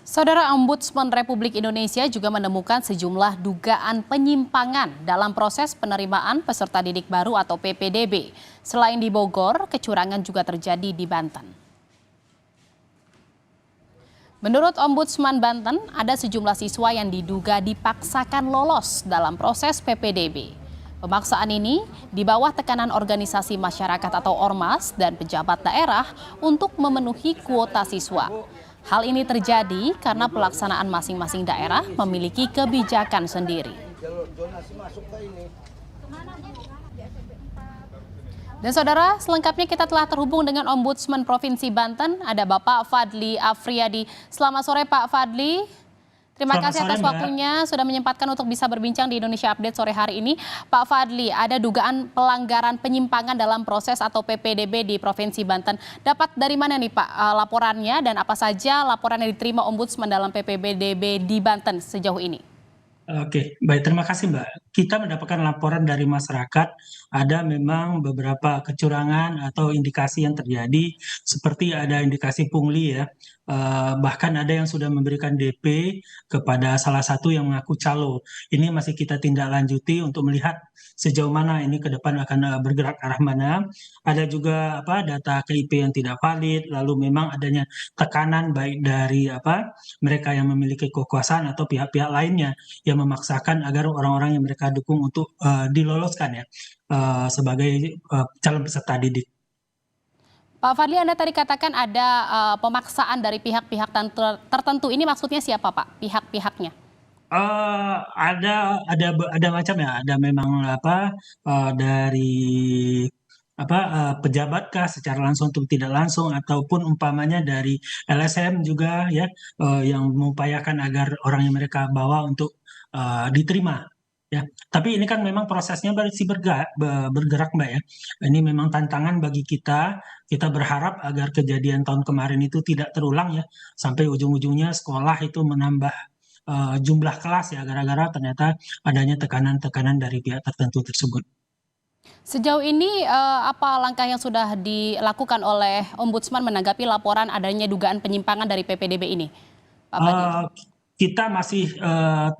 Saudara Ombudsman Republik Indonesia juga menemukan sejumlah dugaan penyimpangan dalam proses penerimaan peserta didik baru atau PPDB. Selain di Bogor, kecurangan juga terjadi di Banten. Menurut Ombudsman Banten, ada sejumlah siswa yang diduga dipaksakan lolos dalam proses PPDB. Pemaksaan ini di bawah tekanan organisasi masyarakat atau ormas dan pejabat daerah untuk memenuhi kuota siswa. Hal ini terjadi karena pelaksanaan masing-masing daerah memiliki kebijakan sendiri. Dan saudara, selengkapnya kita telah terhubung dengan Ombudsman Provinsi Banten, ada Bapak Fadli Afriyadi. Selamat sore Pak Fadli. Terima kasih atas waktunya sudah menyempatkan untuk bisa berbincang di Indonesia Update sore hari ini. Pak Fadli, ada dugaan pelanggaran penyimpangan dalam proses atau PPDB di Provinsi Banten. Dapat dari mana nih Pak laporannya dan apa saja laporan yang diterima Ombudsman dalam PPDB di Banten sejauh ini? Oke, baik, terima kasih Mbak. Kita mendapatkan laporan dari masyarakat, ada memang beberapa kecurangan atau indikasi yang terjadi, seperti ada indikasi pungli ya, bahkan ada yang sudah memberikan DP kepada salah satu yang mengaku calo. Ini masih kita tindak lanjuti untuk melihat sejauh mana ini ke depan akan bergerak arah mana. Ada juga data KIP yang tidak valid, lalu memang adanya tekanan baik dari mereka yang memiliki kekuasaan atau pihak-pihak lainnya yang memaksakan agar orang-orang yang mereka dukung untuk diloloskan ya sebagai calon peserta didik. Pak Fadli, Anda tadi katakan ada pemaksaan dari pihak-pihak tertentu. Ini maksudnya siapa Pak? Pihak-pihaknya? Ada macam ya. Ada memang dari pejabat kah secara langsung atau tidak langsung, ataupun umpamanya dari LSM juga ya, yang mengupayakan agar orang yang mereka bawa untuk diterima ya. Tapi ini kan memang prosesnya masih bergerak Mbak ya. Ini memang tantangan bagi kita. Kita berharap agar kejadian tahun kemarin itu tidak terulang ya, sampai ujung-ujungnya sekolah itu menambah jumlah kelas ya, gara-gara ternyata adanya tekanan-tekanan dari pihak tertentu tersebut. Sejauh ini apa langkah yang sudah dilakukan oleh Ombudsman menanggapi laporan adanya dugaan penyimpangan dari PPDB ini, Pak Fadli? Kita masih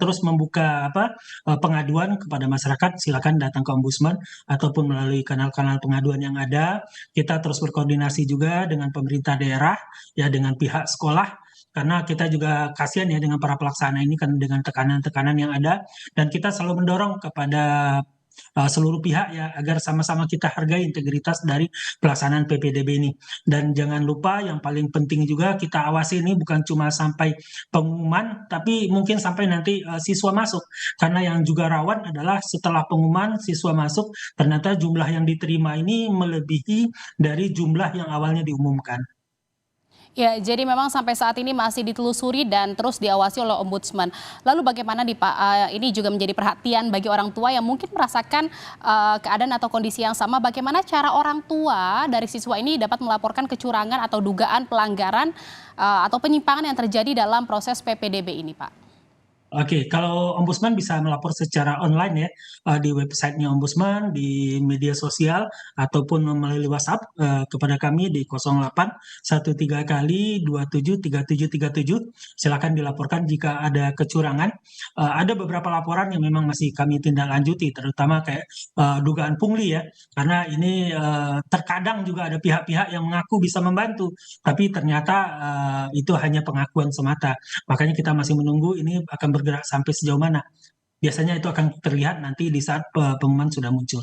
terus membuka pengaduan kepada masyarakat. Silakan datang ke Ombudsman ataupun melalui kanal-kanal pengaduan yang ada. Kita terus berkoordinasi juga dengan pemerintah daerah ya, dengan pihak sekolah, karena kita juga kasihan ya dengan para pelaksana ini kan, dengan tekanan-tekanan yang ada, dan kita selalu mendorong kepada seluruh pihak ya, agar sama-sama kita hargai integritas dari pelaksanaan PPDB ini. Dan jangan lupa yang paling penting juga kita awasi ini bukan cuma sampai pengumuman, tapi mungkin sampai nanti siswa masuk. Karena yang juga rawan adalah setelah pengumuman siswa masuk, ternyata jumlah yang diterima ini melebihi dari jumlah yang awalnya diumumkan. Ya, jadi memang sampai saat ini masih ditelusuri dan terus diawasi oleh Ombudsman. Lalu bagaimana nih Pak, ini juga menjadi perhatian bagi orang tua yang mungkin merasakan keadaan atau kondisi yang sama. Bagaimana cara orang tua dari siswa ini dapat melaporkan kecurangan atau dugaan pelanggaran atau penyimpangan yang terjadi dalam proses PPDB ini Pak? Oke, kalau Ombudsman bisa melapor secara online ya, di websitenya Ombudsman, di media sosial, ataupun melalui WhatsApp kepada kami di 0813 kali 273737. Silakan dilaporkan jika ada kecurangan. Ada beberapa laporan yang memang masih kami tindak lanjuti, terutama kayak dugaan pungli ya, karena ini terkadang juga ada pihak-pihak yang mengaku bisa membantu, tapi ternyata itu hanya pengakuan semata. Makanya kita masih menunggu ini akan bergerak sampai sejauh mana. Biasanya itu akan terlihat nanti di saat pengumuman sudah muncul.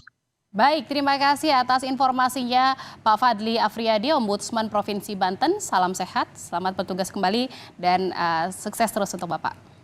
Baik, terima kasih atas informasinya Pak Fadli Afriyadi, Ombudsman Provinsi Banten. Salam sehat, selamat bertugas kembali dan sukses terus untuk Bapak.